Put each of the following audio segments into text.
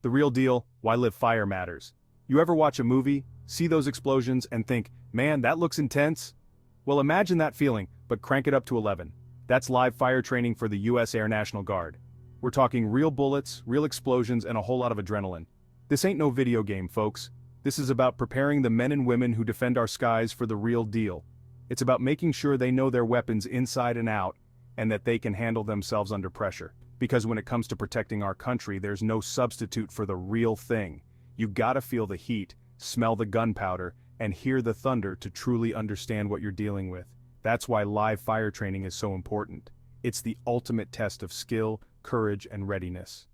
The real deal, why live fire matters. You ever watch a movie, see those explosions and think, man, that looks intense? Well, imagine that feeling, but crank it up to 11. That's live fire training for the US Air National Guard. We're talking real bullets, real explosions, and a whole lot of adrenaline. This ain't no video game, folks. This is about preparing the men and women who defend our skies for the real deal. It's about making sure they know their weapons inside and out, and that they can handle themselves under pressure. Because when it comes to protecting our country, there's no substitute for the real thing. You gotta feel the heat, smell the gunpowder, and hear the thunder to truly understand what you're dealing with. That's why live fire training is so important. It's the ultimate test of skill, courage, and readiness.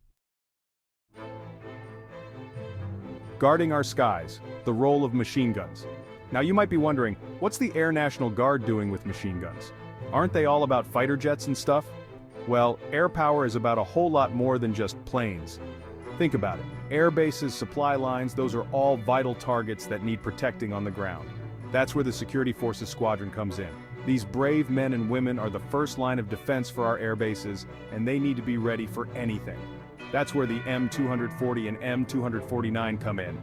Guarding our skies, the role of machine guns. Now you might be wondering, what's the Air National Guard doing with machine guns? Aren't they all about fighter jets and stuff? Well, air power is about a whole lot more than just planes. Think about it. Air bases, supply lines, those are all vital targets that need protecting on the ground. That's where the Security Forces Squadron comes in. These brave men and women are the first line of defense for our air bases, and they need to be ready for anything. That's where the M240 and M249 come in.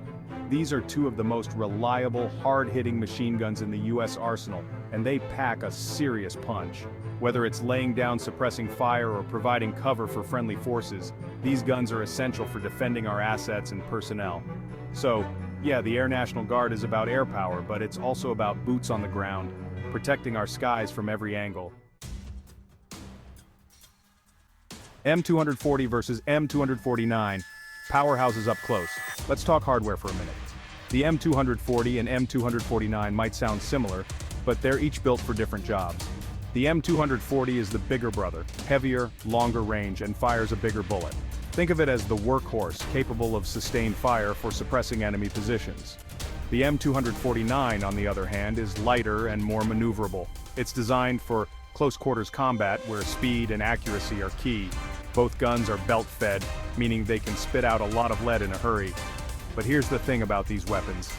These are two of the most reliable, hard-hitting machine guns in the US arsenal, and they pack a serious punch. Whether it's laying down suppressing fire or providing cover for friendly forces, these guns are essential for defending our assets and personnel. So, yeah, the Air National Guard is about air power, but it's also about boots on the ground, protecting our skies from every angle. M240 versus M249, powerhouses up close. Let's talk hardware for a minute. The M240 and M249 might sound similar, but they're each built for different jobs. The M240 is the bigger brother, heavier, longer range, and fires a bigger bullet. Think of it as the workhorse capable of sustained fire for suppressing enemy positions. The M249, on the other hand, is lighter and more maneuverable. It's designed for close quarters combat where speed and accuracy are key. Both guns are belt-fed, meaning they can spit out a lot of lead in a hurry. But here's the thing about these weapons.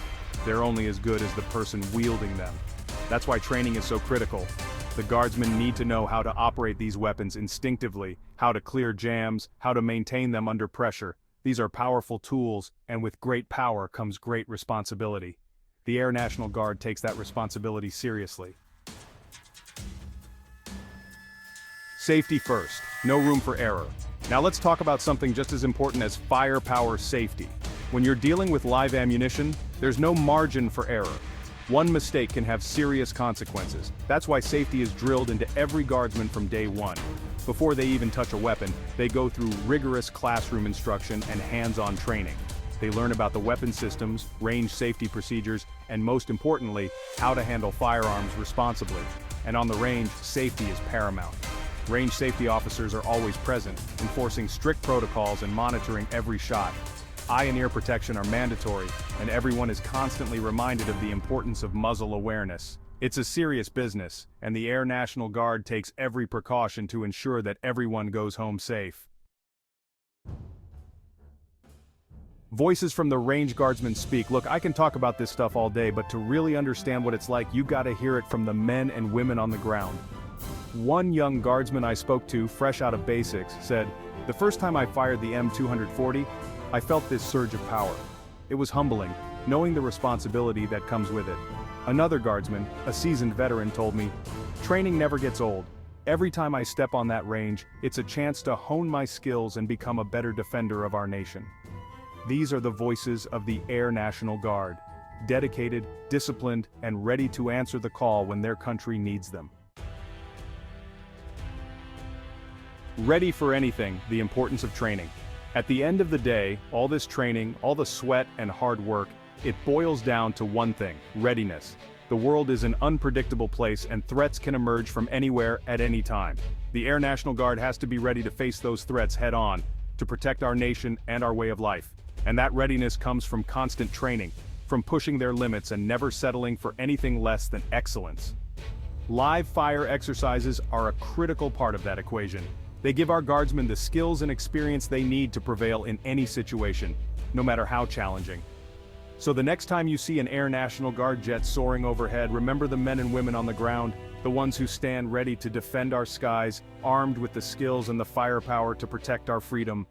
They're only as good as the person wielding them. That's why training is so critical. The guardsmen need to know how to operate these weapons instinctively, how to clear jams, how to maintain them under pressure. These are powerful tools, and with great power comes great responsibility. The Air National Guard takes that responsibility seriously. Safety first, no room for error. Now let's talk about something just as important as firepower safety. When you're dealing with live ammunition, there's no margin for error. One mistake can have serious consequences. That's why safety is drilled into every guardsman from day one. Before they even touch a weapon, they go through rigorous classroom instruction and hands-on training. They learn about the weapon systems, range safety procedures, and most importantly, how to handle firearms responsibly. And on the range, safety is paramount. Range safety officers are always present, enforcing strict protocols and monitoring every shot. Eye and ear protection are mandatory, and everyone is constantly reminded of the importance of muzzle awareness. It's a serious business, and the Air National Guard takes every precaution to ensure that everyone goes home safe. Voices from the range guardsmen speak. Look, I can talk about this stuff all day, but to really understand what it's like, you gotta hear it from the men and women on the ground. One young guardsman I spoke to, fresh out of basics, said, "The first time I fired the M240, I felt this surge of power. It was humbling, knowing the responsibility that comes with it." Another guardsman, a seasoned veteran, told me, "Training never gets old. Every time I step on that range, it's a chance to hone my skills and become a better defender of our nation." These are the voices of the Air National Guard, dedicated, disciplined, and ready to answer the call when their country needs them. Ready for anything, the importance of training. At the end of the day, all this training, all the sweat and hard work, it boils down to one thing: readiness. The world is an unpredictable place and threats can emerge from anywhere at any time. The Air National Guard has to be ready to face those threats head on, to protect our nation and our way of life. And that readiness comes from constant training, from pushing their limits and never settling for anything less than excellence. Live fire exercises are a critical part of that equation. They give our guardsmen the skills and experience they need to prevail in any situation, no matter how challenging. So the next time you see an Air National Guard jet soaring overhead, remember the men and women on the ground, the ones who stand ready to defend our skies, armed with the skills and the firepower to protect our freedom.